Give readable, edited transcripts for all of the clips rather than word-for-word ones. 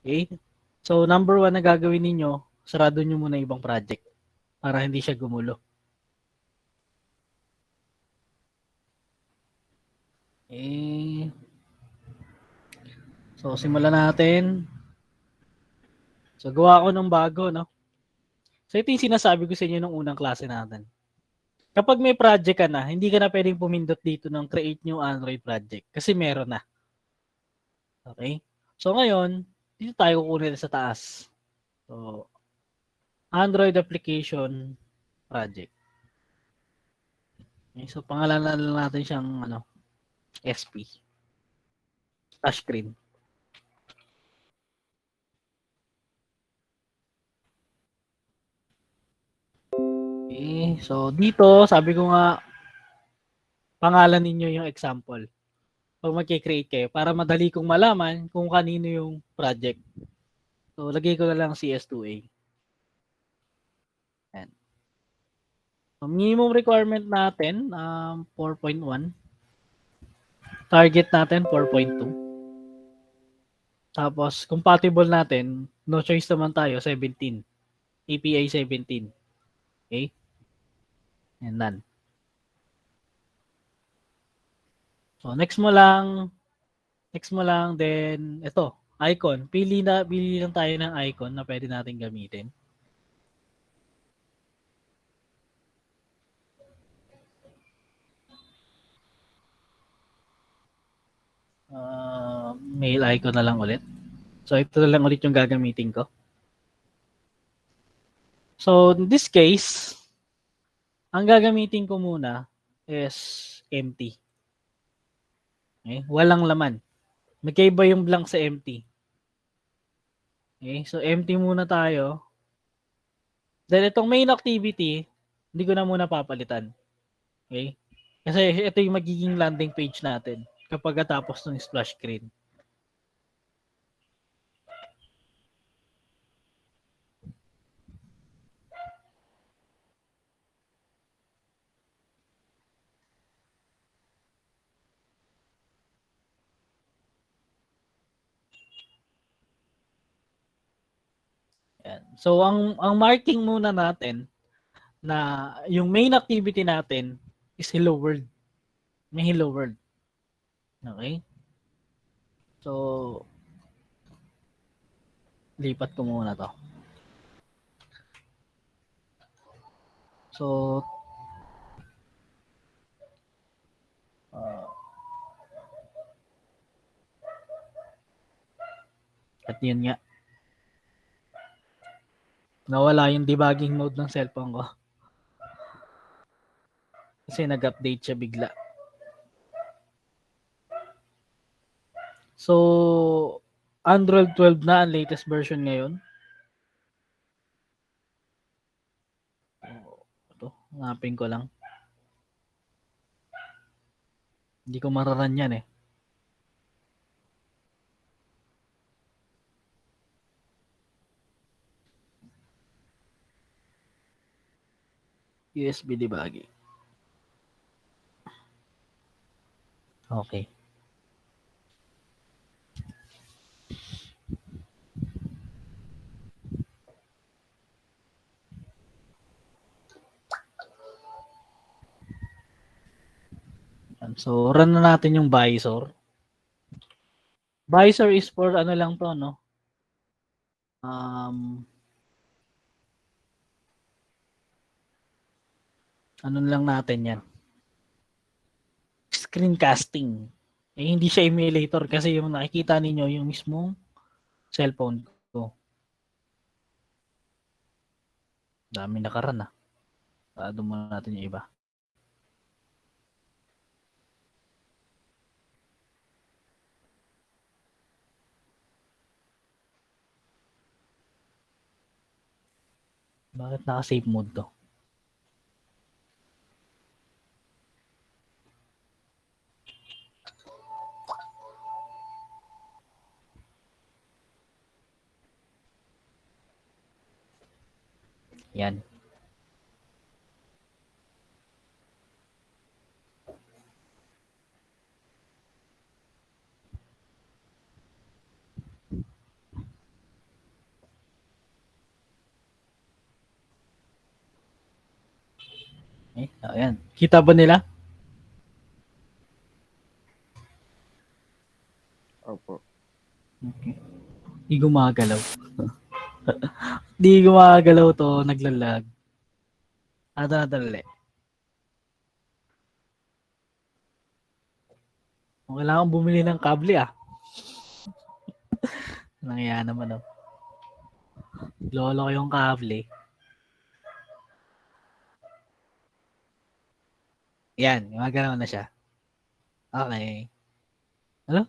Okay? So, number 1 na gagawin ninyo, sarado nyo muna ibang project para hindi siya gumulo. Okay. So, simulan natin. So, gawa ko ng bago, no? So, ito yung sinasabi ko sa inyo nung unang klase natin. Kapag may project ka na, hindi ka na pwedeng pumindot dito ng create new Android project kasi meron na. Okay? So, ngayon, dito tayo kukunin sa taas. So, Android application project. Okay, so, pangalanan lang natin siyang SP. Touchscreen. Okay, so dito, sabi ko nga, pangalan ninyo yung example. Pag magkikreate kayo, para madali kong malaman kung kanino yung project. So, lagay ko na lang CS2A. Ayan. So, minimum requirement natin, 4.1. Target natin, 4.2. Tapos, compatible natin, no choice naman tayo, 17. API 17. Okay? And done. So, next mo lang, then, ito, icon. Pili lang tayo ng icon na pwede natin gamitin. Mail icon na lang ulit. So, ito na lang ulit yung gagamitin ko. So, in this case, ang gagamitin ko muna is empty. Okay? Walang laman. Magkaiba yung blank sa empty. Okay? So, empty muna tayo. Then, itong main activity, hindi ko na muna papalitan. Okay? Kasi ito yung magiging landing page natin kapag natapos ng splash screen. Yan. So, ang marking muna natin na yung main activity natin is hello world. May hello world. Okay? So, lipat ko muna to. So, at yun nga. Nawala yung debugging mode ng cellphone ko. Kasi nag-update siya bigla. So, Android 12 na ang latest version ngayon. Ito, hanapin ko lang. Hindi ko mararan yan eh. USB debugging. Okay. So, run na natin yung visor. Visor is for ano lang to, no? Ano lang natin yan. Screencasting. Eh, hindi siya emulator kasi yung nakikita ninyo yung mismong cellphone ko. Dami nakaran ah. Paano muna natin yung iba. Bakit naka-save mode to? Yan. Okay, ayan. Kita ba nila? Opo. Okay. Di gumagalaw. Di gumagalaw to, naglalag. Dali. Kailangan bumili ng kable Nangyaya naman Lolo ko yung kable. Yan, gumagalaw na siya. Okay. Ano?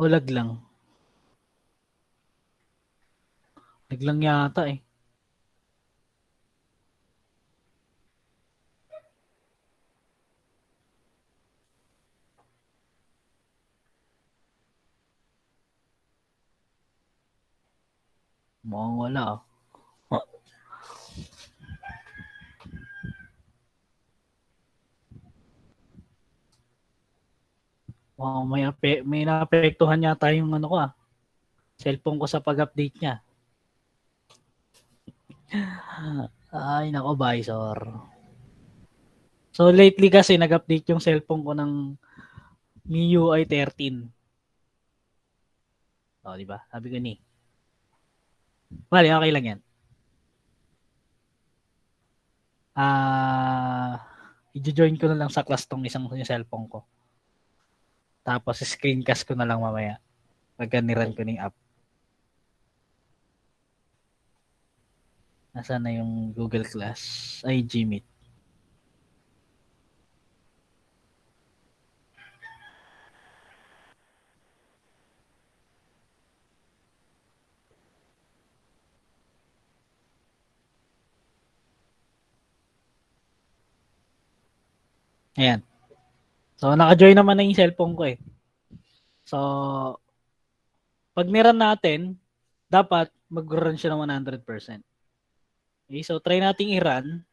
Lag lang. Lag lang yata Mukhang wala Wow, may naapektuhan yata yung ko cellphone ko sa pag-update niya. Ay, nako, Visor. So, lately kasi nag-update yung cellphone ko ng MIUI 13. Di ba? Sabi ko ni. Bali, okay lang yan. I-join ko na lang sa class tong isang yung cellphone ko. Tapos, screencast ko na lang mamaya. Pagka niran ko ng app. Nasaan na yung Google Class? Ay, Gmeet. Ayan. So, naka-join naman na yung cellphone ko So, pag niran natin, dapat mag-run siya ng 100%. Okay, so try nating i-run.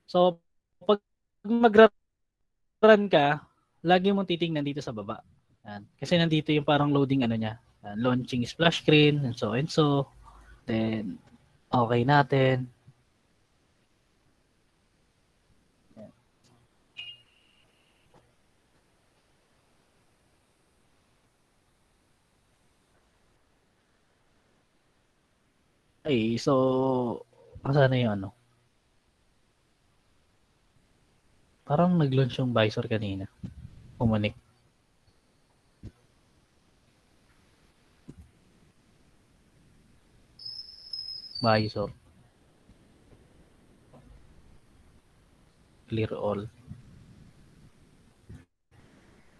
So, pag mag-run ka, lagi mong titingnan dito sa baba. Yan. Kasi nandito yung parang loading niya. Launching splash screen, and so and so. Then, okay natin. Okay, so, saan na yung Parang nag-launch yung Visor kanina. Pumanik. Visor. Clear all.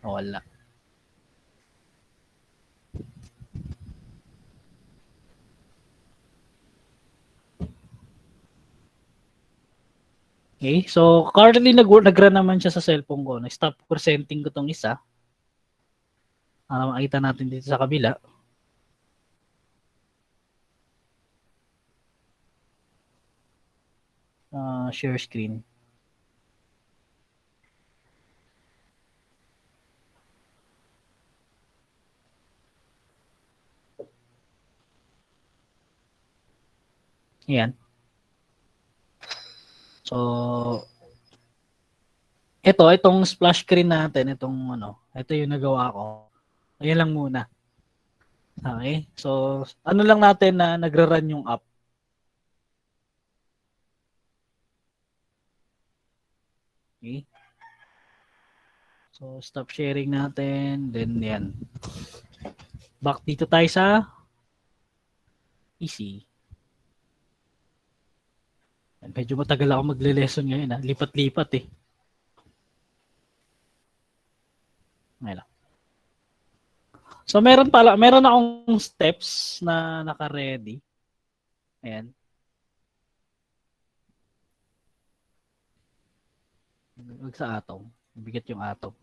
Wala. Okay, so currently nag-run naman siya sa cellphone ko. Na-stop presenting ko tong isa. Makita natin dito sa kabila. Share screen. Yan. So, itong splash screen natin, ito yung nagawa ko. Ayan lang muna. Okay? So, ano lang natin na nagra-run yung app. Okay? So, stop sharing natin. Then, yan. Back dito tayo sa PC. Medyo matagal ako magle-lesson ngayon. Lipat-lipat Ngayon lang. So, meron akong steps na naka-ready. Ayan. Huwag sa atom. Bigat yung atom.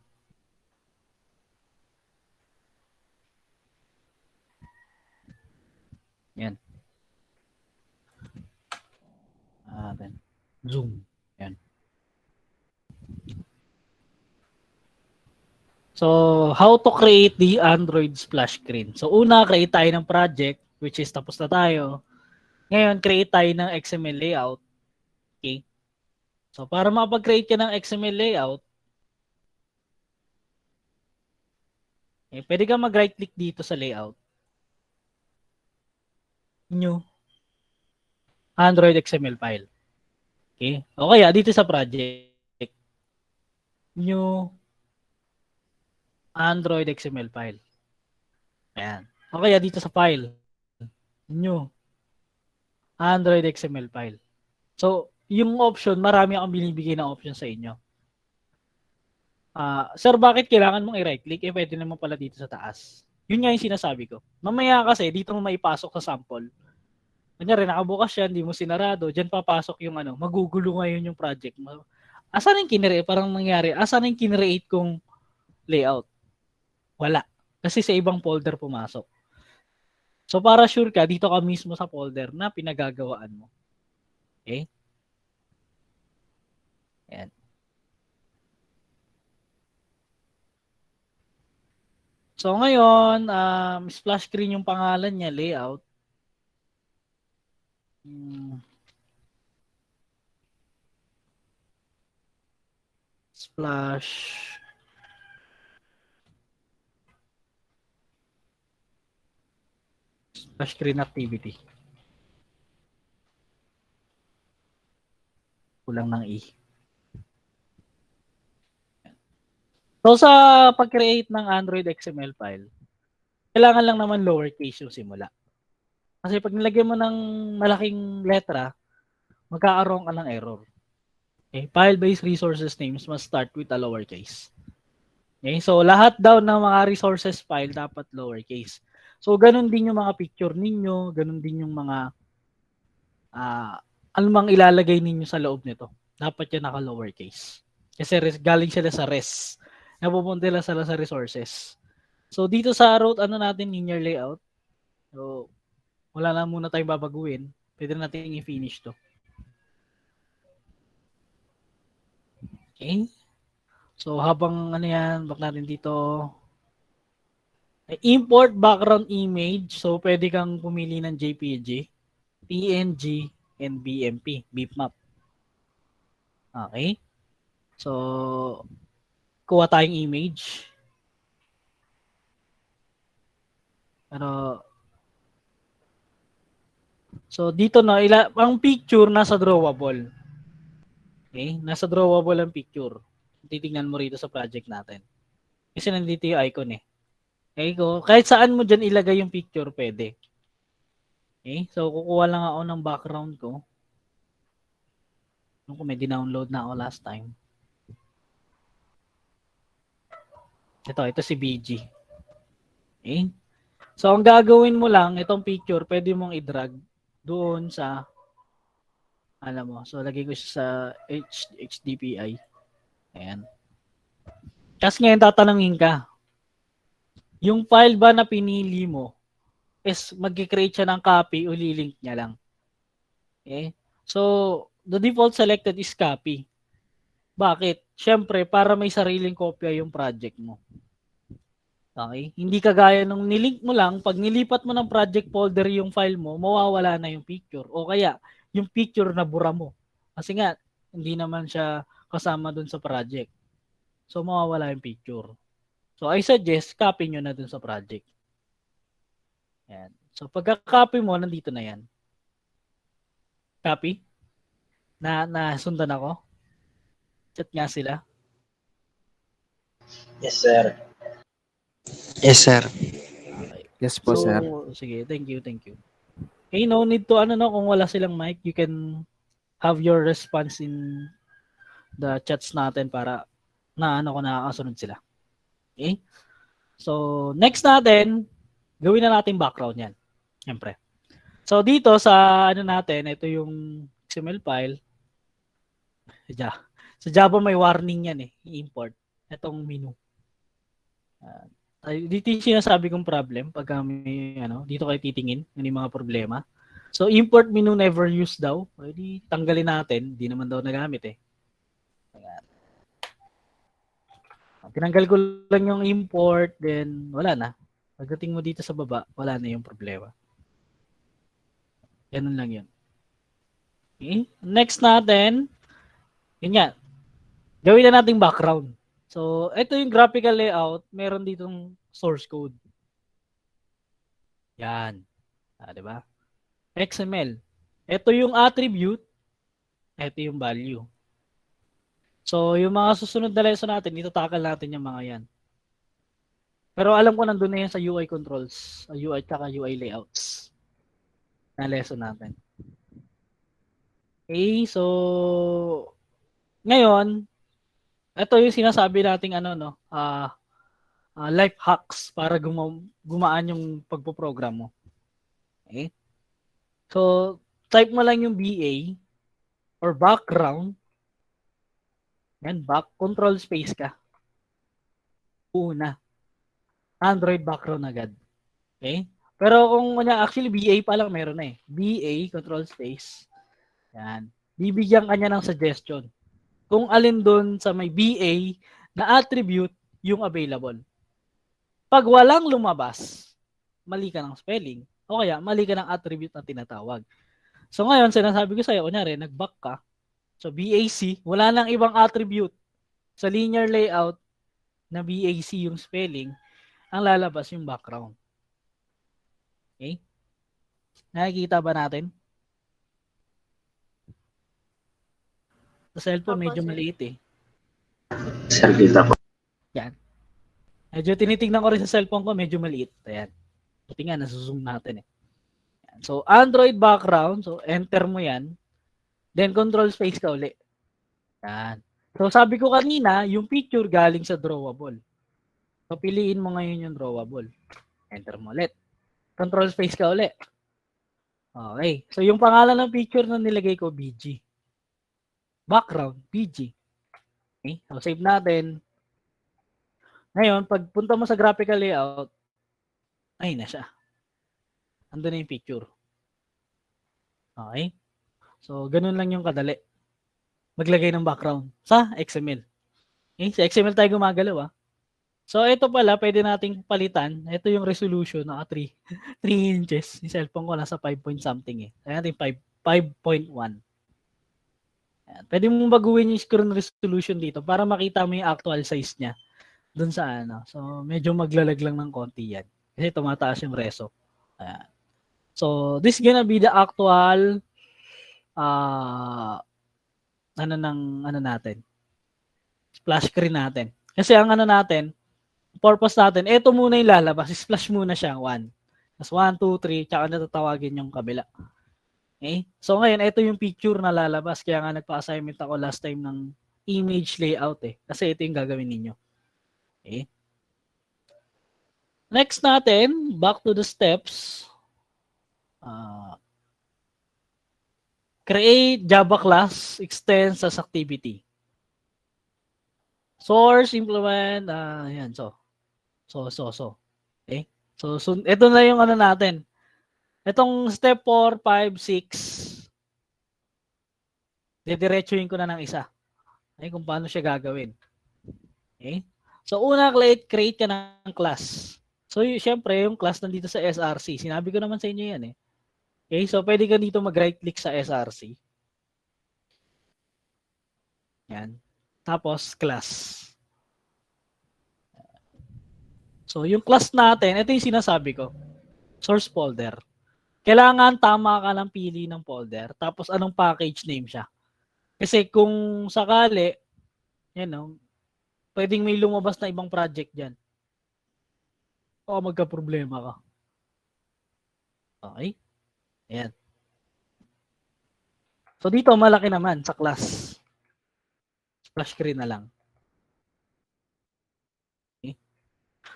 Yan. Then, zoom. Yan. So, how to create the Android splash screen. So, una, create tayo ng project. which is tapos na tayo. Ngayon, create tayo ng XML layout. Okay? So, para makapag-create ka ng XML layout, pwede ka mag-right click dito sa layout. New Android XML file. Okay? O kaya dito sa project. New Android XML file. Ayan. O kaya dito sa file. New Android XML file. So, yung option, marami akong binibigay na option sa inyo. Sir, bakit kailangan mong i-right click? Pwede naman pala dito sa taas. Yun nga yung sinasabi ko. Mamaya kasi, dito mo maipasok sa sample. Kanyari, nakabukas yan, hindi mo sinarado, dyan papasok yung magugulo ngayon yung project mo. Asan yung kinreate? Parang nangyari, asan yung kinreate kong layout? Wala. Kasi sa ibang folder pumasok. So, para sure ka, dito ka mismo sa folder na pinagagawaan mo. Okay? Ayan. So, ngayon, splash screen yung pangalan niya, layout. Splash screen activity. Kulang ng E. So, sa pag-create ng Android XML file, kailangan lang naman lowercase yung simula. Kasi pag nilagyan mo ng malaking letra, magkakaroon ka ng error. Okay? File-based resources names must start with a lowercase. Okay? So, lahat daw ng mga resources file dapat lowercase. So, ganun din yung mga picture ninyo, ganun din yung mga anumang ilalagay ninyo sa loob nito. Dapat yan naka-lowercase. Kasi galing sila sa res. Napupunta sila sa resources. So, dito sa route, natin, linear layout. So, wala na muna tayong babaguhin. Pwede natin i-finish to. Okay. So, habang yan, back natin dito. Import background image. So, pwede kang pumili ng JPG, PNG, and BMP, bitmap. Okay. So, kuha tayong image. So, dito ang picture nasa drawable. Okay? Nasa drawable ang picture. Titingnan mo rito sa project natin. Kasi nandito yung icon eh. Okay? Kahit saan mo dyan ilagay yung picture, pwede. Okay? So, kukuha lang ako ng background ko. Kung may dinownload na ako last time. Ito si BG. Okay? So, ang gagawin mo lang, itong picture, pwede mong i-drag doon sa, so, lagay ko siya sa HDPI. Ayan. Tapos ngayon, tatanungin ka, yung file ba na pinili mo is mag-create siya ng copy o lilink niya lang. Okay? So, the default selected is copy. Bakit? Siyempre, para may sariling kopya yung project mo. Okay? Hindi kagaya nung nilink mo lang, pag nilipat mo ng project folder yung file mo, mawawala na yung picture. O kaya, yung picture na bura mo. Kasi nga, hindi naman siya kasama dun sa project. So, mawawala yung picture. So, I suggest, copy nyo na dun sa project. Yan. So, pagka-copy mo, nandito na yan. Copy? Nasundan ako? Chat nga sila? Yes, sir. Yes, sir. Okay. Yes po, So, sir. sige, thank you. Okay, no need to, kung wala silang mic, you can have your response in the chats natin para nakakasunod sila. Okay? So, next natin, gawin na natin background yan. Siyempre. So, dito sa natin, ito yung XML file. Sa Java may warning yan i-import. Itong menu. Dito yung sinasabi kong problem pag may dito kayo titingin yung mga problema. So, import menu never used daw. Pwede tanggalin natin. Di naman daw nagamit Ayan. Tinanggal ko lang yung import, then wala na. Pagdating mo dito sa baba, wala na yung problema. Ganun lang yun. Okay? Next natin, yun nga, gawin na nating background. So, ito yung graphical layout. Meron ditong source code. Yan. Di ba? XML. Ito yung attribute. Ito yung value. So, yung mga susunod na lesson natin, itatakal natin yung mga yan. Pero alam ko nandun na yan sa UI controls, UI tsaka UI layouts na lesson natin. Okay, so ngayon, ito yung sinasabi nating life hacks para gumaan yung pagpo-program mo. Okay? So, type mo lang yung BA or background. Yan, control space ka. Una. Android background agad. Okay? Pero kung actually BA pa lang meron na eh. BA, control space. Yan. Bibigyan ka niya ng suggestion. Kung alin doon sa may BA na attribute yung available. Pag walang lumabas, mali ka ng spelling. O kaya, mali ka ng attribute na tinatawag. So ngayon, sinasabi ko sa'yo, kunyari, nag-back ka. So BAC, wala nang ibang attribute. Sa linear layout na BAC yung spelling, ang lalabas yung background. Okay? Nakikita ba natin? Sa cellphone, medyo maliit eh. Sir, kita po. Yan. Medyo tinitingnan ko rin sa cellphone ko, medyo maliit. Ayan. Buti nga, nasuzoom natin eh. Yan. So, Android background. So, enter mo yan. Then, control space ka uli. Yan. So, sabi ko kanina, yung picture galing sa drawable. So, piliin mo ngayon yung drawable. Enter mo ulit. Control space ka uli. Okay. So, yung pangalan ng picture na nilagay ko, BG. Background, BG. Okay. So, save natin. Ngayon, pag punta mo sa graphical layout, ay na siya. Ando na yung picture. Okay? So, ganun lang yung kadali. Maglagay ng background sa XML. Okay? Sa XML tayo gumagalaw ah. So, ito pala, pwede nating palitan. Ito yung resolution, naka 3 inches. Yung cellphone ko nasa 5 point something eh. Kaya natin 5.1. Pwede mong baguhin yung screen resolution dito para makita mo yung actual size niya dun sa ano. So, medyo maglalag lang ng konti yan. Kasi tumataas yung reso. Ayan. So, this is gonna be the actual natin. Splash screen natin. Kasi ang natin, purpose natin, ito muna yung lalabas. Splash muna siya, 1. Tapos 1, 2, 3, tsaka natatawagin yung kabila. Okay? So ngayon, ito yung picture na lalabas. Kaya nga nagpa-assignment ako last time ng image layout eh. Kasi ito yung gagawin ninyo. Okay? Next natin, back to the steps. Create Java class, extends as activity. Source, implement, yan, so. Okay? So, ito na yung natin. Itong step 4, 5, 6, didiretsuhin ko na ng isa. Okay, kung paano siya gagawin. Okay? So, una, create ka ng class. So, syempre, yung class nandito sa SRC. Sinabi ko naman sa inyo yan eh. Okay, so pwede ka dito mag-right click sa SRC. Yan. Tapos, class. So, yung class natin, ito yung sinasabi ko. Source folder. Kailangan tama ka ng pili ng folder. Tapos, anong package name siya. Kasi kung sakali, pwedeng may lumabas na ibang project dyan. O magka-problema ka. Okay? Ayan. So, dito malaki naman sa class. Splash screen na lang. Okay?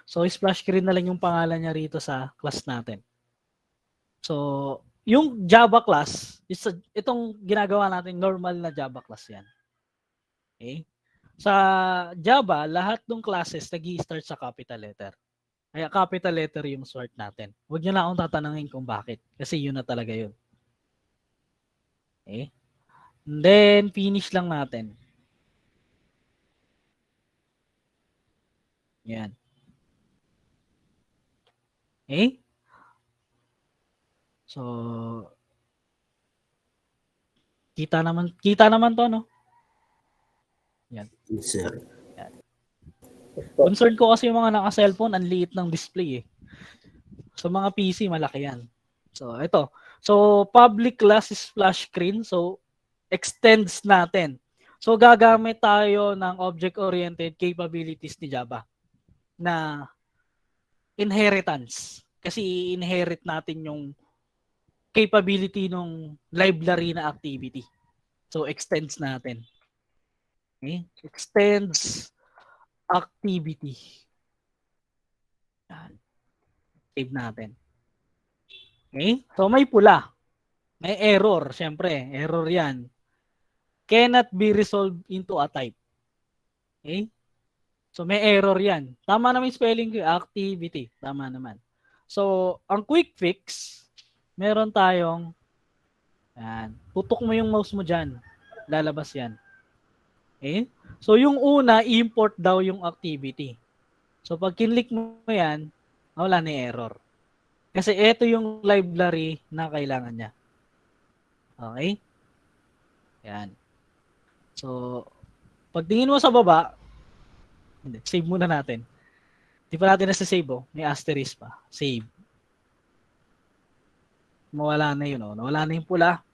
So, splash screen na lang yung pangalan niya rito sa class natin. So, yung Java class, itong ginagawa natin, normal na Java class yan. Okay? Sa Java, lahat ng classes nag-i-start sa capital letter. Kaya capital letter yung sort natin. Huwag niyo na akong tatanungin kung bakit. Kasi yun na talaga yun. Okay? And then, finish lang natin. Yan. Okay? So, Kita naman to, no? Yan. Yes, sir. Concern ko kasi yung mga naka-cellphone, ang liit ng display eh. Sa mga PC, malaki yan. So, ito. So, public class is splash screen. So, extends natin. So, gagamit tayo ng object-oriented capabilities ni Java na inheritance. Kasi i-inherit natin yung capability ng library na activity. So, extends natin. Okay? Extends activity. Yan. Save natin. Okay? So, may pula. May error. Siyempre, error yan. Cannot be resolved into a type. Okay? So, may error yan. Tama naman yung spelling ko. Activity. Tama naman. So, ang quick fix, meron tayong yan. Tutok mo yung mouse mo dyan. Lalabas yan. Okay? So, yung una, import daw yung activity. So, pag kinlik mo yan, wala na error. Kasi ito yung library na kailangan niya. Okay? Yan. So, pagtingin mo sa baba, save muna natin. Di pa natin nasa-save, oh. May asterisk pa. Save. Mawala na yun, oh. Nawala na yung pula.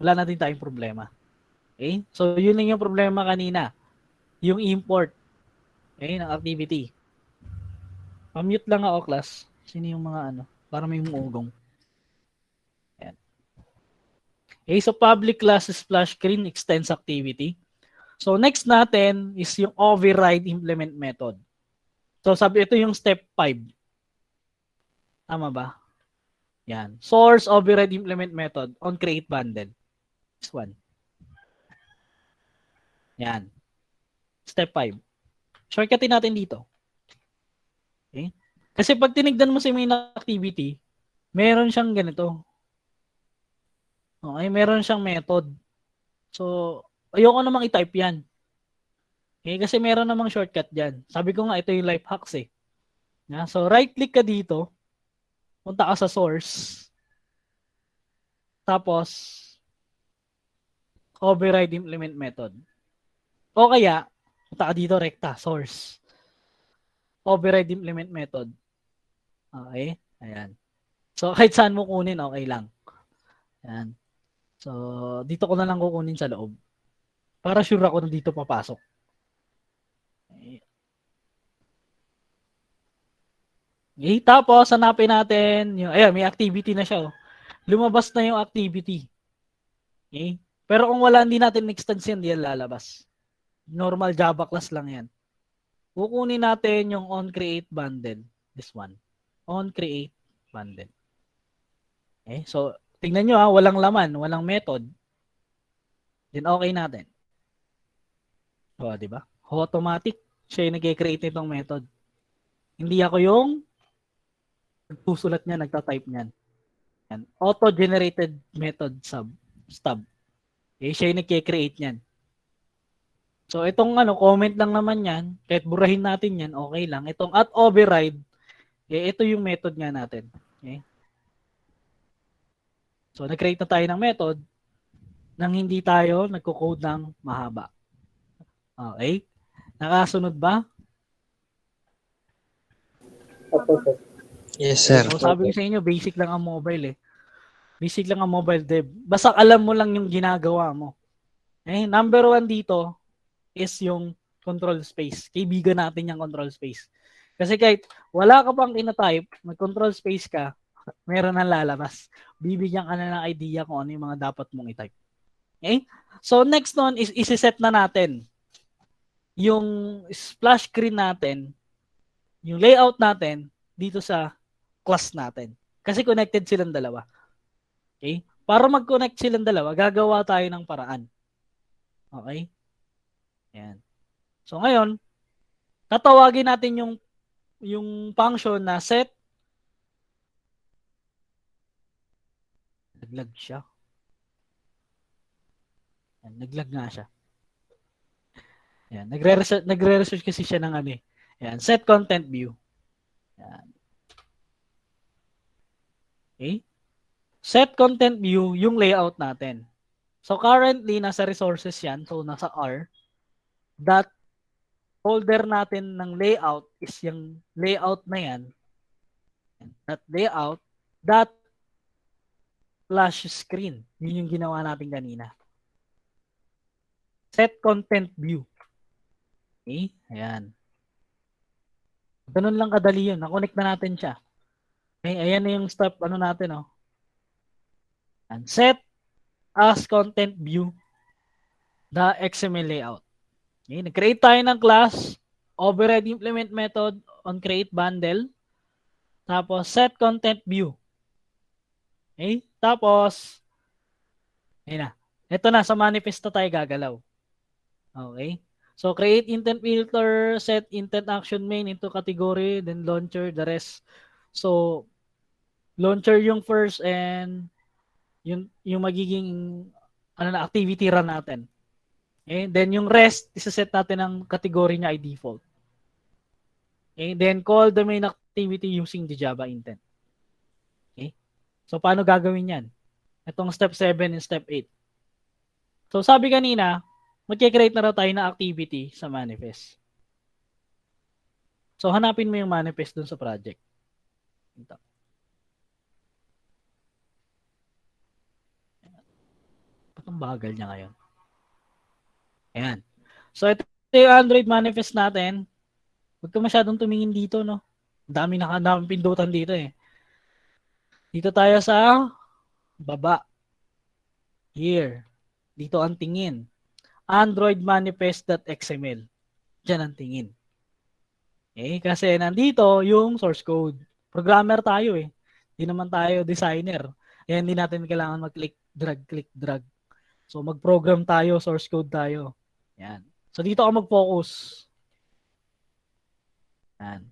Wala na din tayong problema. Okay? So, yun lang yung problema kanina. Yung import. Okay? Ng activity. Pa-mute lang ako, class. Sino yung mga ano? Para may umugong. Ayan. Okay, so public class splash screen extends activity. So next natin is yung override implement method. So sabi ito yung step 5. Tama ba? Yan. Source override implement method on create bundle. This one. Yan. Step 5. Shortcutin natin dito. Okay? Kasi pag tinignan mo si main activity, meron siyang ganito. Okay, meron siyang method. So, ayoko namang i-type yan. Okay, kasi meron namang shortcut dyan. Sabi ko nga, ito yung life hacks eh. Yeah, so, right-click ka dito. Punta ka sa source. Tapos, override implement method. O kaya, punta ka dito, recta, source. Override implement method. Okay, ayan. So, kahit saan mo kunin, okay lang. Ayan. So, dito ko na lang kukunin sa loob. Para sure ako na dito papasok. Okay, tapos hanapin natin yung, ayan, may activity na siya. Oh. Lumabas na yung activity. Okay? Pero kung wala, hindi natin extend yan, hindi yan lalabas. Normal Java class lang yan. Kukunin natin yung onCreate bundle. This one. OnCreate bundle. Okay? So, tingnan nyo ha, walang laman, walang method. Then okay natin. O, di ba? Automatic. Siya yung nag-create nitong method. Hindi ako yung nagsusulat niya, nagta-type niyan. Yan. Auto-generated method stub. Okay, siya yung nag-create niyan. So, itong comment lang naman yan, kahit burahin natin yan, okay lang. Itong at override, ito yung method nga natin. Okay? So, nag-create na tayo ng method nang hindi tayo nagko-code ng mahaba. Okay? Nakasunod ba? Yes, sir. So, sabi ko sa inyo, basic lang ang mobile eh. Basic lang ang mobile dev. Basta alam mo lang yung ginagawa mo. Eh, number 1 dito is yung control space. Kaibigan natin yung control space. Kasi kahit wala ka pang ina-type, mag-control space ka, meron nang lalabas. Bibigyan ka na ng idea kung ano yung mga dapat mong i-type. Okay? So, next nun is isi-set na natin yung splash screen natin, yung layout natin dito sa class natin. Kasi connected silang dalawa. Okay? Para mag-connect silang dalawa, gagawa tayo ng paraan. Okay? Ayan. So ngayon, tatawagin natin yung function na set. Naglag siya. Ayan, naglag nga siya. Ayan, nagre-research kasi siya ng ano eh. Ayan, set content view. Ayan. Okay? Set content view yung layout natin. So currently, nasa resources yan. So nasa R. That folder natin ng layout is yung layout na yan. That layout, that flash screen. Yun yung ginawa natin kanina. Set content view. Okay? Ayan. Ganun lang kadali yun. Na-connect na natin siya. Okay? Ayan na yung step natin. And set as content view the XML layout. Okay? Nag-create tayo ng class, override implement method on create bundle. Tapos set content view. Okay? Tapos, ayun na. Ito na, sa manifest na tayo gagalaw. Okay? So, create intent filter, set intent action main into category, then launcher, the rest. So, launcher yung first and yung magiging activity run natin. Okay? Then, yung rest, isa-set natin ang category niya ay default. Okay? Then, call the main activity using the Java intent. Okay? So, paano gagawin yan? Itong step 7 and step 8. So, sabi kanina, mag-create na raw tayo ng activity sa manifest. So, hanapin mo yung manifest dun sa project. Ito. Ba't ang bagal niya ngayon? Ayan. So, ito yung Android manifest natin. Huwag ka masyadong tumingin dito, no? Daming pindutan dito eh. Dito tayo sa baba. Here. Dito ang tingin. Android manifest.xml. Diyan ang tingin. Okay? Kasi nandito yung source code. Programmer tayo eh. Hindi naman tayo designer. Kaya hindi natin kailangan mag-click, drag. So mag-program tayo, source code tayo. Yan. So dito ako mag-focus. Yan.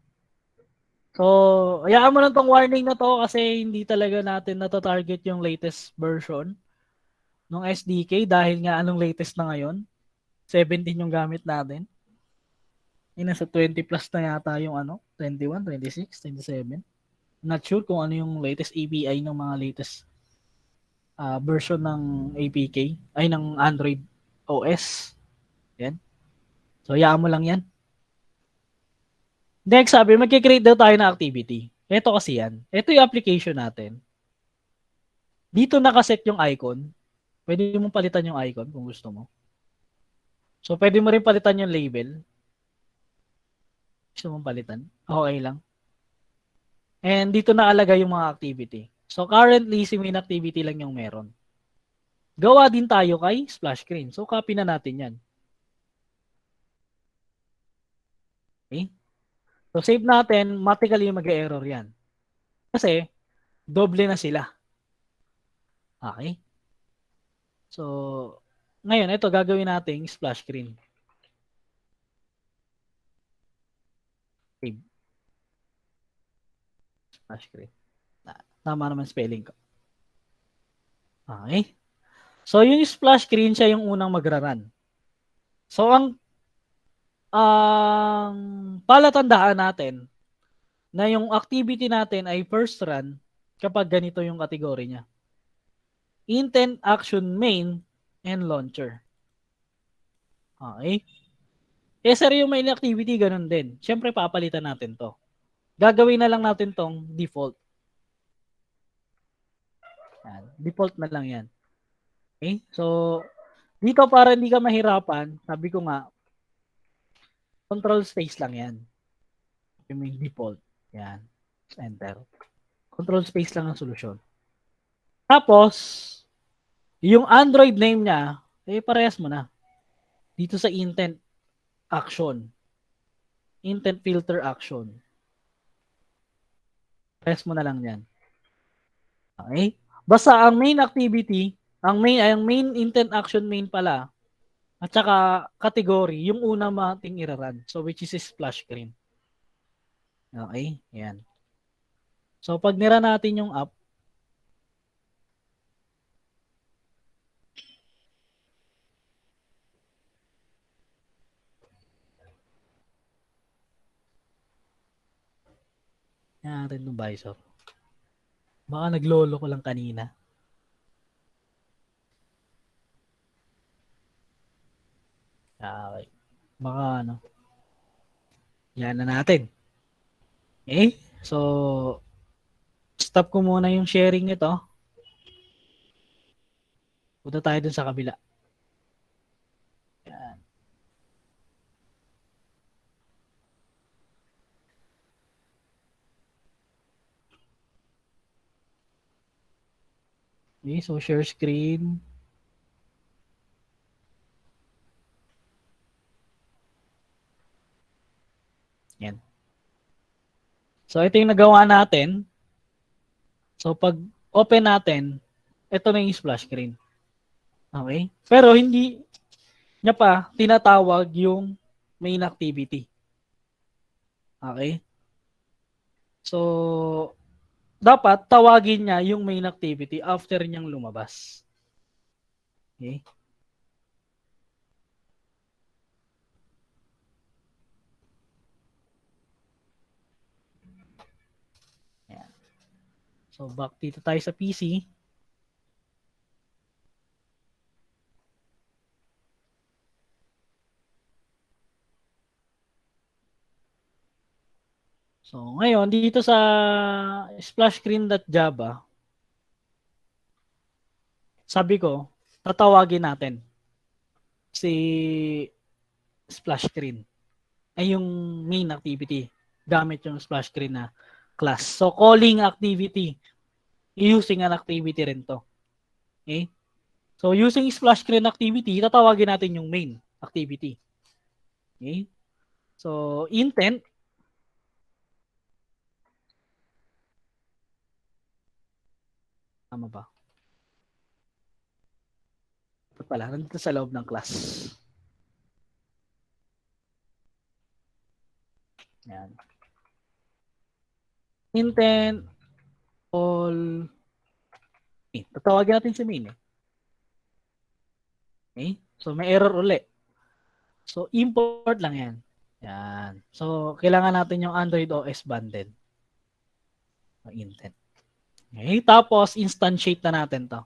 So, hayaan mo lang tong warning na to kasi hindi talaga natin nata-target yung latest version ng SDK dahil nga anong latest na ngayon? 17 yung gamit natin. Yung nasa 20 plus na yata yung 21, 26, 27. Not sure kung ano yung latest API ng mga latest version ng APK ay ng Android OS. Yan. So, hayaan mo lang yan. Next, sabi, mag-create daw tayo ng activity. Ito kasi yan. Ito yung application natin. Dito nakaset yung icon. Pwede mong palitan yung icon kung gusto mo. So, pwede mo rin palitan yung label. Gusto mong palitan? Okay lang. And dito nakalagay yung mga activity. So, currently, si main activity lang yung meron. Gawa din tayo kay splash screen. So, copy na natin yan. Okay? So, save natin, automatically mag-error yan. Kasi, doble na sila. Okay? So, ngayon, ito gagawin natin splash screen. Save. Splash screen. Tama naman spelling ko. Okay? So, yung splash screen, siya yung unang magra-run. So, ang palatandaan natin na yung activity natin ay first run kapag ganito yung kategory niya. Intent, action, main, and launcher. Okay? Sir, yung main activity, ganun din. Siyempre, papalitan natin to. Gagawin na lang natin tong default. Yan. Default na lang yan. Okay? So, dito para hindi ka mahirapan, sabi ko nga, control space lang yan. Yung main default. Yan. Enter. Control space lang ang solusyon. Tapos, yung Android name niya, parehas mo na. Dito sa intent action. Intent filter action. Press mo na lang yan. Okay? Basta ang main activity, ang main intent action main pala, at saka category, yung una mating iraran. So, which is splash screen. Okay? Yan. So, pag nira natin yung app, yan natin yung visor. Baka naglolo ko lang kanina. Baka ano. Yan na natin. Okay? So, stop ko muna yung sharing nito. Punta tayo dun sa kabila. Yan. Okay, so share screen. Yan. So, ito yung nagawa natin. So, pag open natin, ito na yung splash screen. Okay? Pero hindi niya pa tinatawag yung main activity. Okay? So, dapat tawagin niya yung main activity after niyang lumabas. Okay? Ayan. So, back dito tayo sa PC. So, ngayon, dito sa splash screen.java, sabi ko, tatawagin natin si splash screen ay yung main activity gamit yung splash screen na class. So, calling activity using an activity rin to. Okay? So, using splash screen activity, tatawagin natin yung main activity. Okay? So, intent, tama ba? Ito pala, nandito sa loob ng class. Yan. Intent, all, tatawagin natin si main. Okay? So, may error uli. So, import lang yan. Yan. So, kailangan natin yung Android OS bundle. Intent. Okay? Tapos, instantiate na natin to.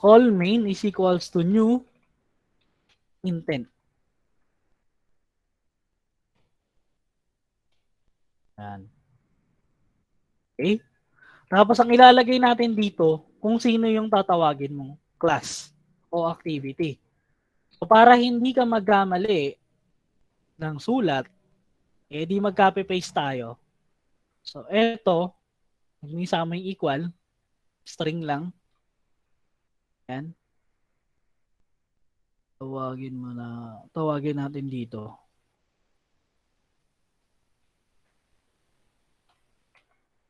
Call main is equals to new intent. Yan. Okay? Tapos ang ilalagay natin dito, kung sino yung tatawagin mong class o activity. So para hindi ka magkamali ng sulat, di mag-copy-paste tayo. So eto, may sama yung equal, string lang. Yan. Tawagin natin dito.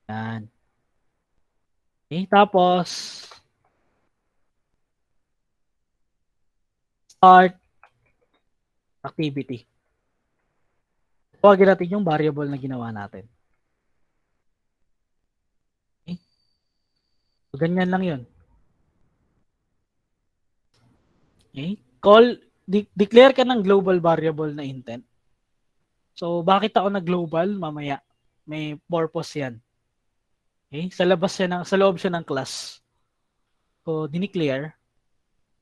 Yan. Okay, tapos start activity. Tawagin natin yung variable na ginawa natin. Okay? So, ganyan lang yun. Okay? Declare ka ng global variable na intent. So, bakit ako nag-global? Mamaya, may purpose yan. Okay? Sa loob siya ng class. So, dineclare.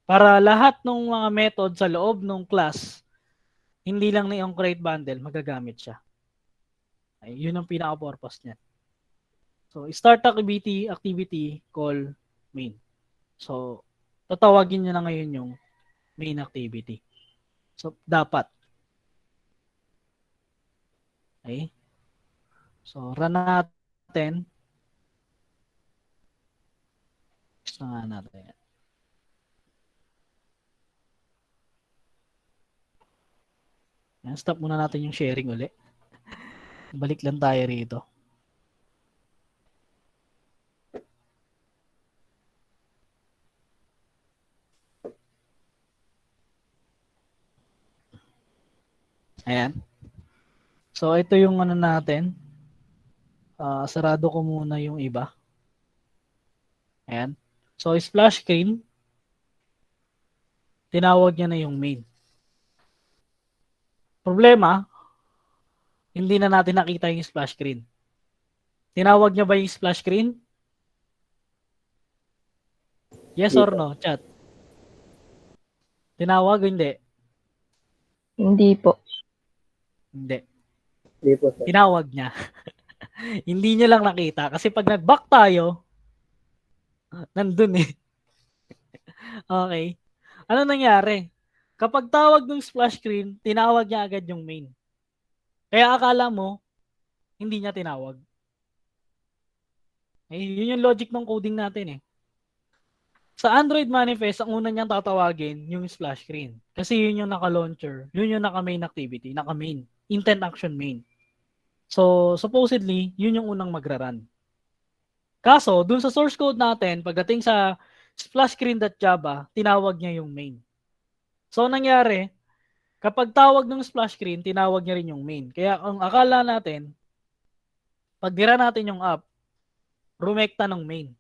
Para lahat ng mga method sa loob ng class, hindi lang na yung create bundle, magagamit siya. Okay? Yun ang pinaka-purpose niya. So, start activity, call main. So, tatawagin niya na ngayon yung main activity. So, dapat. Okay? So, run natin. Gusto nga natin. Yan, stop muna natin yung sharing uli. Balik lang tayo rito. Ayan. So, ito yung ano natin. Sarado ko muna yung iba. Ayan. So, splash screen. Tinawag niya na yung main. Problema, hindi na natin nakita yung splash screen. Tinawag niya ba yung splash screen? Yes Hindi or po. no, chat? Tinawag o hindi? Hindi po. Hindi. Hindi po, sir. Tinawag niya. Hindi niya lang nakita. Kasi pag nag-back tayo, nandun eh. Okay. Ano nangyari? Kapag tawag ng splash screen, tinawag niya agad yung main. Kaya akala mo, hindi niya tinawag. Eh, yun yung logic ng coding natin eh. Sa Android manifest, ang una niyang tatawagin yung splash screen. Kasi yun yung naka-launcher. Yun yung naka-main activity, naka-main. Intent action main. So, supposedly, yun yung unang magra-run. Kaso, dun sa source code natin, pagdating sa splash screen.java, tinawag niya yung main. So, nangyari, kapag tawag ng splash screen, tinawag niya rin yung main. Kaya ang akala natin, pag dira natin yung app, rumekta ng main.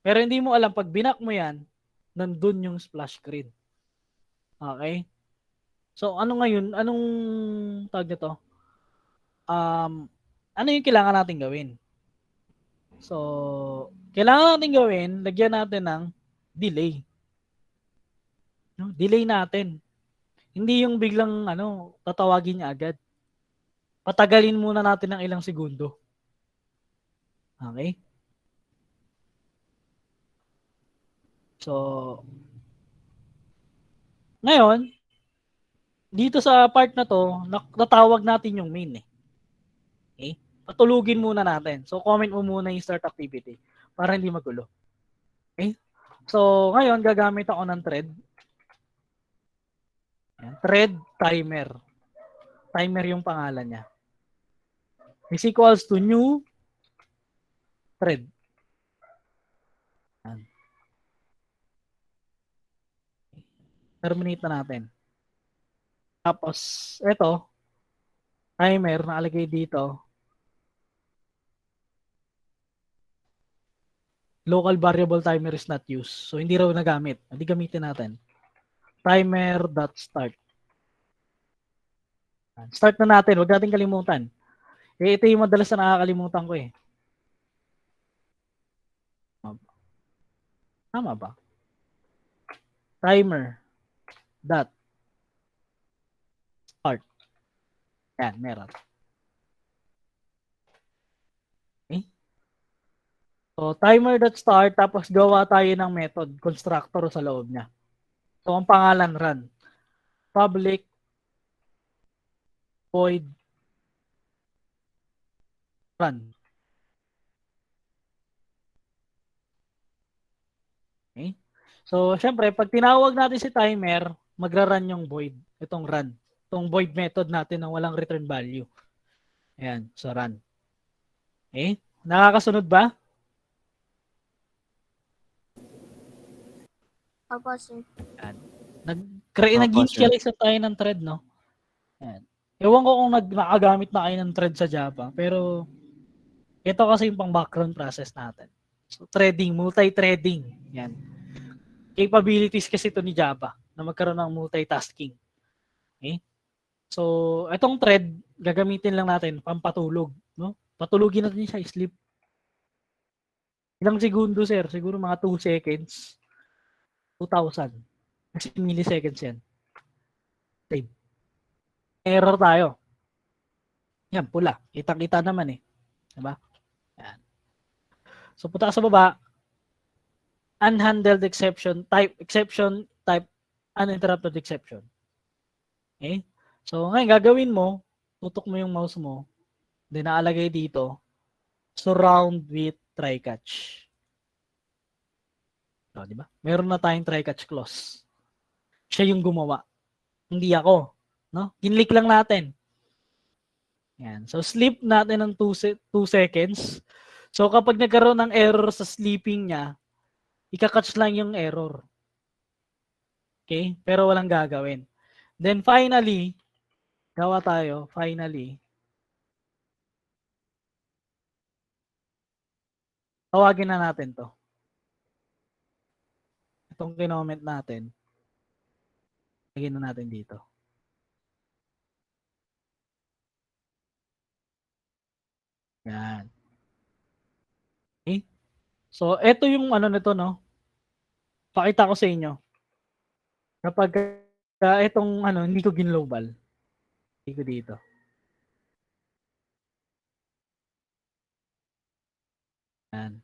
Pero hindi mo alam, pag binak mo yan, nandun yung splash screen. Okay? So, ano ngayon? Anong tawag nito? Ano yung kailangan natin gawin? So, kailangan natin gawin, lagyan natin ng delay. No? Delay natin. Hindi yung biglang tatawagin niya agad. Patagalin muna natin ng ilang segundo. Okay? So, ngayon, dito sa part na to, natawag natin yung main eh. Okay? Patulugin muna natin. So, comment mo muna yung start activity para hindi magulo. Okay? So, ngayon, gagamit ako ng thread. Ayan. Thread timer. Timer yung pangalan niya. Is equals to new thread. Ayan. Terminate na natin. Tapos, ito, timer, nakalagay dito. Local variable timer is not used. So, hindi raw nagamit. Hindi gamitin natin. Timer.start. Start na natin. Huwag natin kalimutan. Eh, ito yung madalas na nakakalimutan ko eh. Tama ba? Timer. Dot. Start. Yan, meron. Okay. So, timer.start, tapos gawa tayo ng method, constructor sa loob niya. So, ang pangalan, run. Public void run. Okay? So, syempre, pag tinawag natin si timer, magra-run yung void. Itong run. Itong void method natin na walang return value. Ayan, so run. Okay? Nakakasunod ba? Opo, sir. Ayan. Opo, Nag-initialize na tayo ng thread, no? Ayan. Ewan ko kung nakagamit na kayo ng thread sa Java, pero ito kasi yung pang background process natin. So, threading, multi-threading. Yan. Capabilities kasi ito ni Java na magkaroon ng multitasking. Okay? So, itong thread, gagamitin lang natin pampatulog. No? Patulugin natin siya, sleep. Ilang segundo, sir? Siguro mga 2 seconds. 2,000. Kasi milliseconds yan. Save. Error tayo. Yan, pula. Kitang-kita naman eh. Diba? Yan. So, punta ka sa baba. Unhandled exception type, uninterrupted exception. Okay? So, ngayon, gagawin mo, tutok mo yung mouse mo, then naalagay dito, surround with try catch. So, di ba? Meron na tayong try catch clause. Siya yung gumawa. Hindi ako. No? Kinlik lang natin. Yan. So, sleep natin ng 2 seconds. So, kapag nagkaroon ng error sa sleeping niya, ikakatch lang yung error. Okay? Pero walang gagawin. Then, finally, gawa tayo. Finally, tawagin na natin to. Itong kinoment natin, lagyan na natin dito. Okay. Yan. Okay? So, ito yung ano nito, no? Pakita ko sa inyo. Kapag itong ano, hindi ko ginlobal. Hindi ko dito. Yan.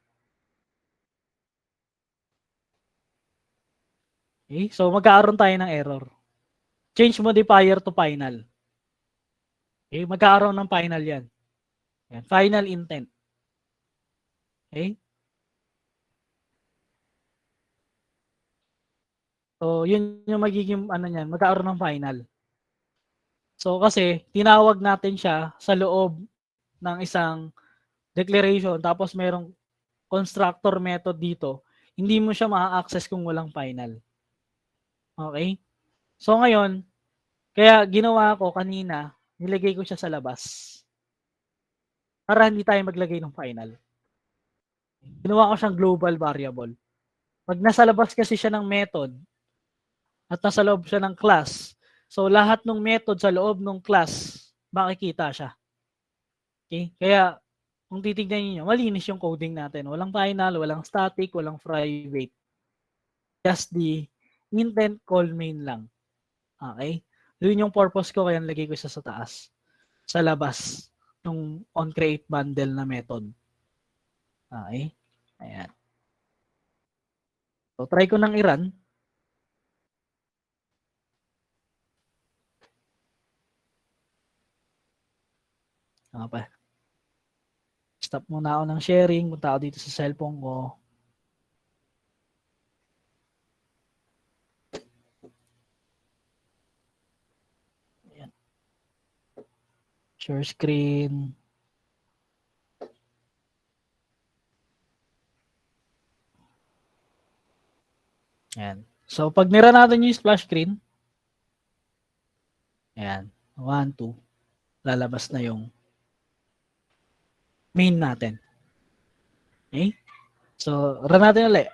Okay? So, magkakaroon tayo ng error. Change modifier to final. Okay? Magkakaroon ng final yan. Yan. Final intent. Okay? So, yun yung magiging ano niyan, magkakaroon ng final. So, kasi tinawag natin siya sa loob ng isang declaration tapos merong constructor method dito. Hindi mo siya ma-access kung walang final. Okay? So, ngayon, kaya ginawa ko kanina, nilagay ko siya sa labas. Para hindi tayo maglagay ng final. Ginawa ko siyang global variable. Pag nasa labas kasi siya ng method at nasa loob siya ng class, so lahat ng method sa loob ng class, makikita siya. Okay? Kaya kung titignan niyo, malinis yung coding natin. Walang final, walang static, walang private. Just the intent call main lang. Okay? Yun yung purpose ko kaya nilagay ko siya sa taas. Sa labas ng onCreate bundle na method. Okay? Ayan. So, try ko nang i-run. Okay. Stop muna ako ng sharing. Punta ako dito sa cellphone ko. Ayan. Share screen. Ayan. So, pag nira natin yung splash screen, ayan. 1, 2. Lalabas na yung main natin. Okay? So, run natin ulit.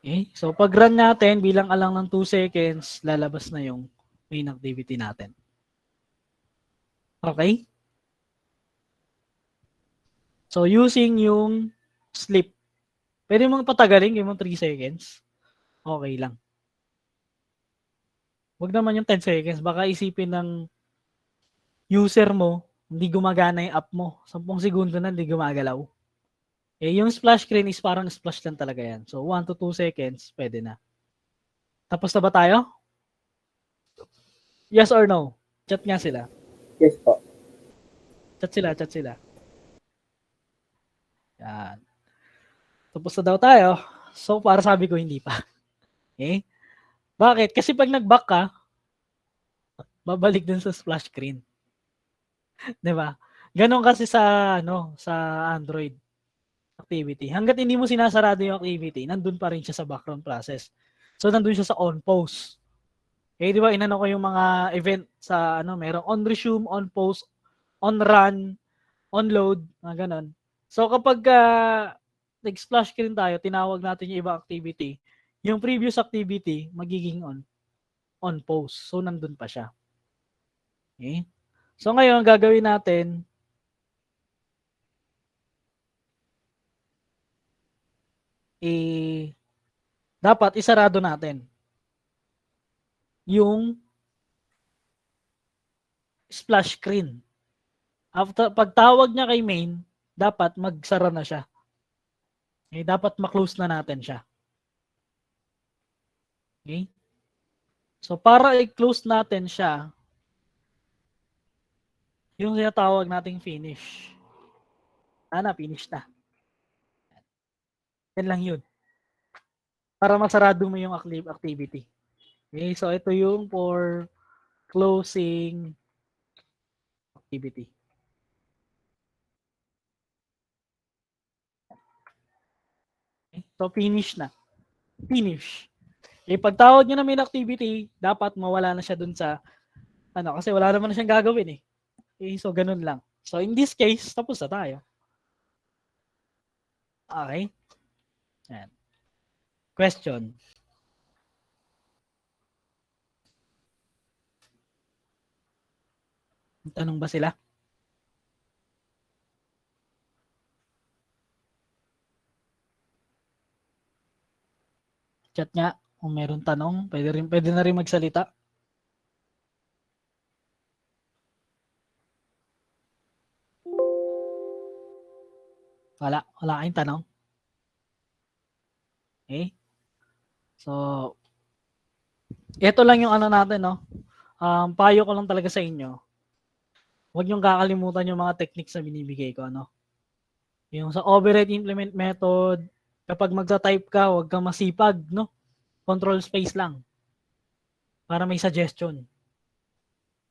Okay? So, pag run natin, bilang alang ng 2 seconds, lalabas na yung main activity natin. Okay? So, using yung sleep. Pwede mong patagalin yung 3 seconds. Okay lang. Huwag naman yung 10 seconds. Baka isipin ng user mo, hindi gumagana yung app mo. 10 segundo na hindi gumagalaw. Eh, yung splash screen is parang splash lang talaga yan. So, 1 to 2 seconds, pwede na. Tapos na ba tayo? Yes or no? Chat nga sila. Yes po. Chat sila. Yan. Tapos na daw tayo. So, para sabi ko, hindi pa. Okay? Bakit? Kasi pag nag-back ka, babalik dun sa splash screen. 'Di ba? Ganon kasi sa sa Android activity. Hangga't hindi mo sinasarado yung activity, nandun pa rin siya sa background process. So nandun siya sa on pause. Eh, 'di ba inano ko yung mga event sa merong on resume, on pause, on run, on load, mga ganon. So kapag nag-splash screen tayo, tinawag natin yung ibang activity, yung previous activity magiging on pause. So nandun pa siya. Okay? So ngayon gagawin natin dapat isarado natin yung splash screen. After pagtawag niya kay main, dapat magsara na siya. Okay? Dapat ma-close na natin siya. Okay? So para i-close natin siya, yung tinatawag nating finish. Finish na. Yan lang yun. Para masarado mo yung activity. Okay? So ito yung for closing activity. Okay? So finish na. Finish. Eh, pagtawag niyo na main activity, dapat mawala na siya dun sa kasi wala naman na siyang gagawin eh. Okay, so ganun lang. So in this case, tapos na tayo. Okay? Ayan. Question. Tanong ba sila? Chat nga kung meron tanong, pwede na rin magsalita. Wala kayong tanong. Okay? So, ito lang yung ano natin, no? Payo ko lang talaga sa inyo. Huwag niyong kakalimutan yung mga techniques na binibigay ko, ano? Yung sa override implement method, kapag magta-type ka, huwag kang masipag, no? Control space lang para may suggestion.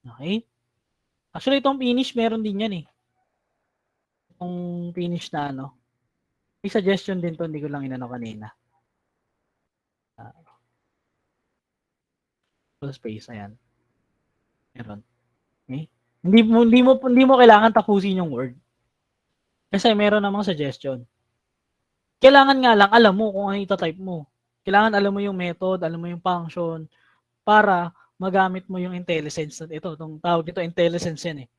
Okay? Actually, itong finish, meron din yan eh. Itong finish na ano. May suggestion din to, hindi ko lang inano kanina. Control space, ayan. Meron. Okay? Hindi mo kailangan tapusin yung word. Kasi meron namang suggestion. Kailangan nga lang alam mo kung ano ita-type mo. Kailangan alam mo yung method, alam mo yung function para magamit mo yung IntelliSense. Ito, itong tawag dito, IntelliSense yan eh.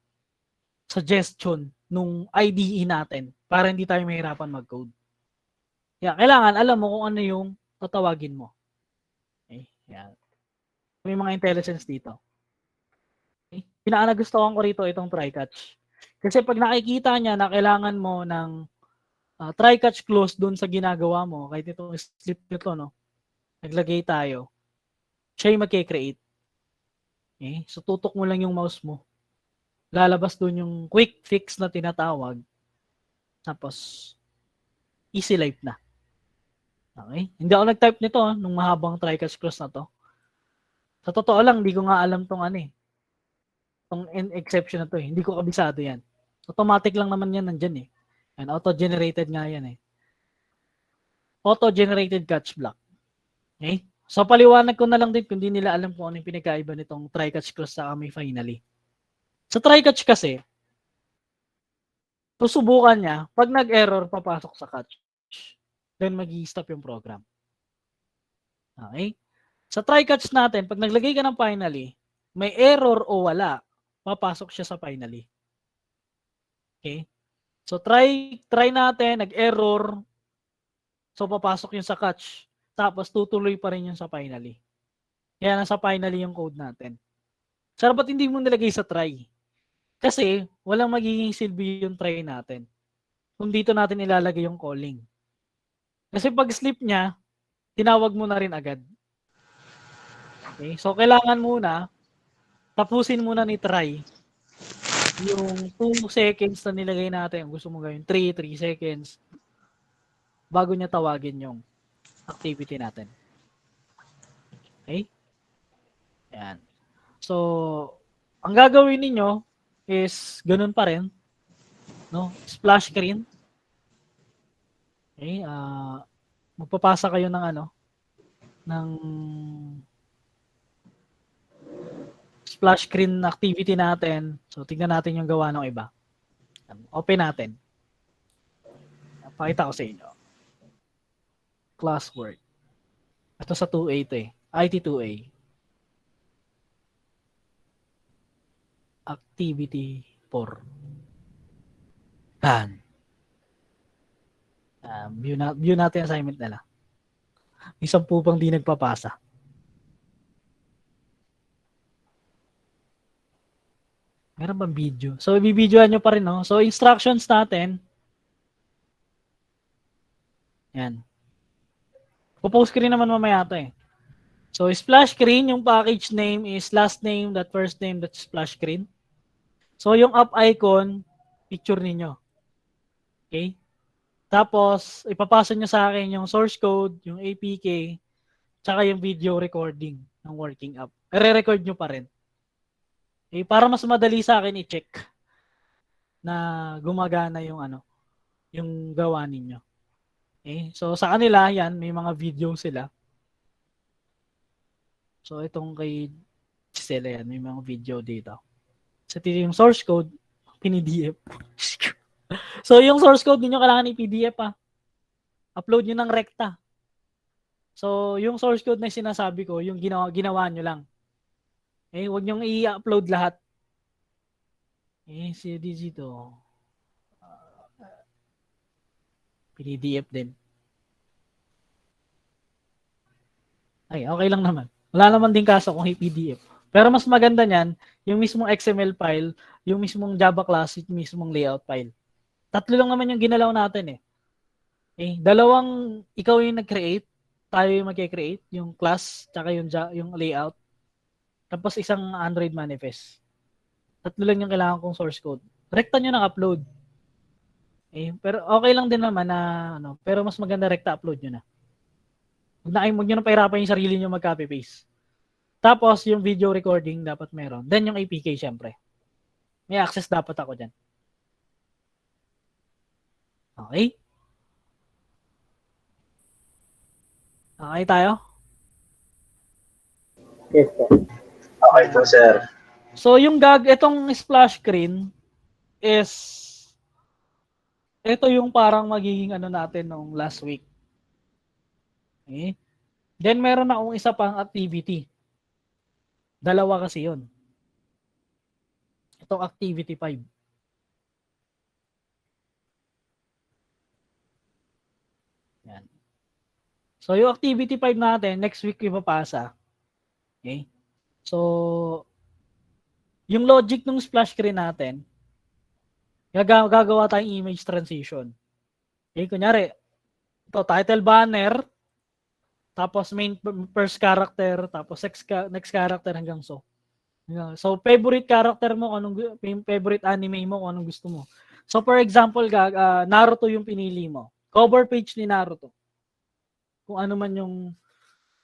Suggestion nung IDE natin para hindi tayo mahirapan mag-code. Kailangan alam mo kung ano yung tatawagin mo. Okay? Yan. May mga IntelliSense dito. Okay? Pinaka-nagustuhan ko rito itong try-catch. Kasi pag nakikita niya na kailangan mo ng try-catch clause doon sa ginagawa mo, kahit itong slip nito, no? Naglagay tayo. Siya yung mag-create. Okay? So, tutok mo lang yung mouse mo. Lalabas doon yung quick fix na tinatawag. Tapos, easy life na. Okay? Hindi ako nag-type nito nung mahabang try-catch clause na to. Sa totoo lang, hindi ko nga alam tong ano eh. Tong exception na to eh. Hindi ko kabisado yan. Automatic lang naman yan nandyan eh. And auto-generated nga yan eh. Auto-generated catch block. Okay? So, paliwanag ko na lang din kung hindi nila alam kung ano yung pinagkaiba nitong try-catch clause sa may finally. Sa try-catch kasi, susubukan niya, pag nag-error, papasok sa catch. Then, mag-i-stop yung program. Okay? Sa try-catch natin, pag naglagay ka ng finally, may error o wala, papasok siya sa finally. Okay? So, try natin, nag-error, so papasok yun sa catch. Tapos, tutuloy pa rin yun sa finally. Kaya nasa finally yung code natin. So, ba't hindi mo nilagay sa try? Kasi, walang magiging silbi yung try natin. Kung dito natin ilalagay yung calling. Kasi pag slip niya, tinawag mo na rin agad. Okay? So, kailangan muna, tapusin muna ni try yung 2 seconds na nilagay natin. Gusto mo gawin 3 seconds bago niya tawagin yung activity natin. Okay? Ayan. So, ang gagawin ninyo is ganun pa rin. No? Splash screen. Okay? Magpapasa kayo ng ano, ng splash screen activity natin. So, tingnan natin yung gawa ng iba. Open natin. Pakita ko sa inyo. Classwork. Ito sa 2A ito eh. IT 2A. Activity 4. Yan. View natin assignment nila. May 10 pang di nagpapasa. Meron bang video? So, ibibidyoan nyo pa rin, no? So, instructions natin. Yan. Popost screen naman mamaya ito eh. So, splash screen, yung package name is last name, that first name, that splash screen. So, yung up icon, picture ninyo. Okay? Tapos, ipapasa nyo sa akin yung source code, yung APK, tsaka yung video recording ng working app. I-record nyo pa rin. Okay? Para mas madali sa akin i-check na gumagana yung ano, yung gawa ninyo. Okay? So, sa kanila, yan, may mga video sila. So, itong kay Giselle, yan, may mga video dito. So, ito yung source code, PDF. So, yung source code niyo kailangan i-PDF pa. Upload nyo ng rekta. So, yung source code na sinasabi ko, yung ginawa nyo lang. Okay? Huwag nyo i-upload lahat. CDG to. PDF din. Ay, okay lang naman. Wala naman din kaso kung PDF. Pero mas maganda niyan, yung mismong XML file, yung mismong Java class, yung mismong layout file. Tatlo lang naman yung ginalaw natin eh. Dalawang ikaw yung nag-create, tayo yung mag-create, yung class, tsaka yung layout. Tapos isang Android manifest. Tatlo lang yung kailangan kong source code. Rekta nyo ng upload. Pero okay lang din naman na pero mas maganda rekta upload nyo na. Huwag nyo na pahirapan yung sarili nyo mag-copy paste. Tapos yung video recording dapat meron. Then yung APK syempre. May access dapat ako dyan. Okay? Okay tayo? Yes po. Okay po, sir. So yung itong splash screen is ito yung parang magiging natin nung last week. Okay? Then meron na akong isa pang activity. Dalawa kasi yun. Itong activity 5. Yan. So yung activity 5 natin, next week ipapasa. Okay? So yung logic ng splash screen natin, gagawa tayong image transition. Okay, kunyari, ito title banner, tapos main first character, tapos next character hanggang so. So favorite character mo, favorite anime mo, kung anong gusto mo. So for example, Naruto yung pinili mo. Cover page ni Naruto. Kung ano man yung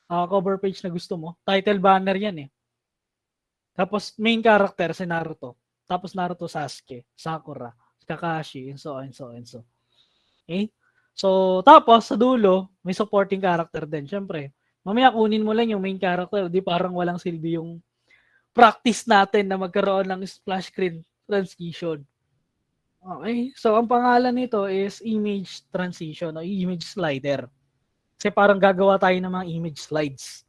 cover page na gusto mo. Title banner yan eh. Tapos main character si Naruto. Tapos Naruto, Sasuke, Sakura, Kakashi, and so on, and so on, and so. Okay? So, tapos sa dulo, may supporting character din. Siyempre, mamaya kunin mo lang yung main character. Di parang walang silbi yung practice natin na magkaroon ng splash screen transition. Okay? So, ang pangalan nito is image transition o image slider. Kasi parang gagawa tayo ng mga image slides.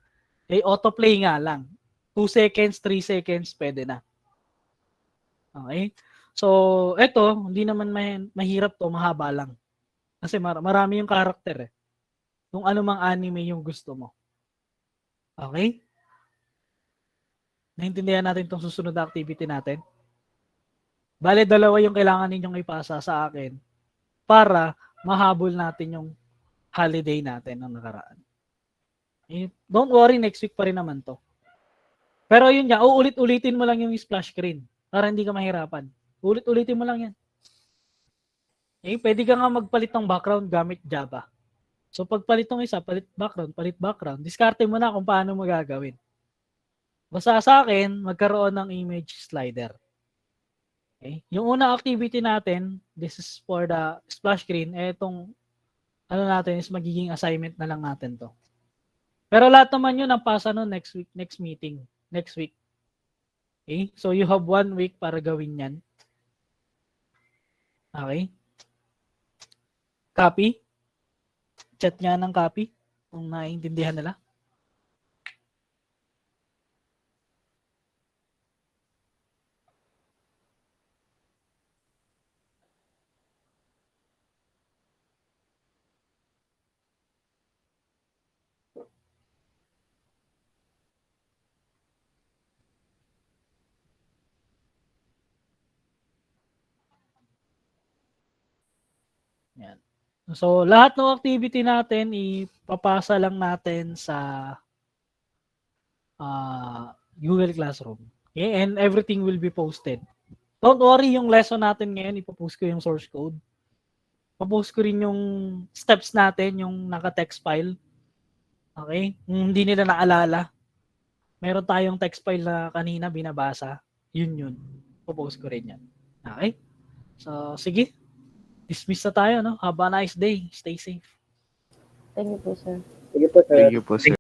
Okay? Autoplay nga lang. 2 seconds, 3 seconds, pwede na. Okay? So, eto, hindi naman mahirap to, mahaba lang. Kasi marami yung character eh. Kung ano mang anime yung gusto mo. Okay? Naintindihan natin itong susunod na activity natin. Bale, dalawa yung kailangan ninyong ipasa sa akin para mahabol natin yung holiday natin ng nakaraan. Don't worry, next week pa rin naman to. Pero yun nga, uulit-ulitin mo lang yung splash screen para hindi ka mahirapan. Ulit-ulitin mo lang yan. Pwede ka nga magpalit ng background gamit Java. So pagpalit ng isa, palit background, diskarte mo na kung paano mo gagawin. Basta sa akin, magkaroon ng image slider. Okay? Yung unang activity natin, this is for the splash screen, itong natin is magiging assignment na lang natin to. Pero lahat naman yun ang pasa no next week. Okay? So you have 1 week para gawin yan. Okay? Copy. Chat nga ng copy kung naiintindihan nila. Yan. So, lahat ng activity natin, ipapasa lang natin sa Google Classroom. Okay? And everything will be posted. Don't worry, yung lesson natin ngayon, ipopost ko yung source code. Ipopost ko rin yung steps natin, yung naka-text file. Okay? Kung hindi nila naalala, meron tayong text file na kanina binabasa. Yun. Ipopost ko rin yan. Okay? So, sige. Dismiss na tayo, no? Have a nice day. Stay safe. Thank you po, sir. Sige po, sir. Thank you po, sir.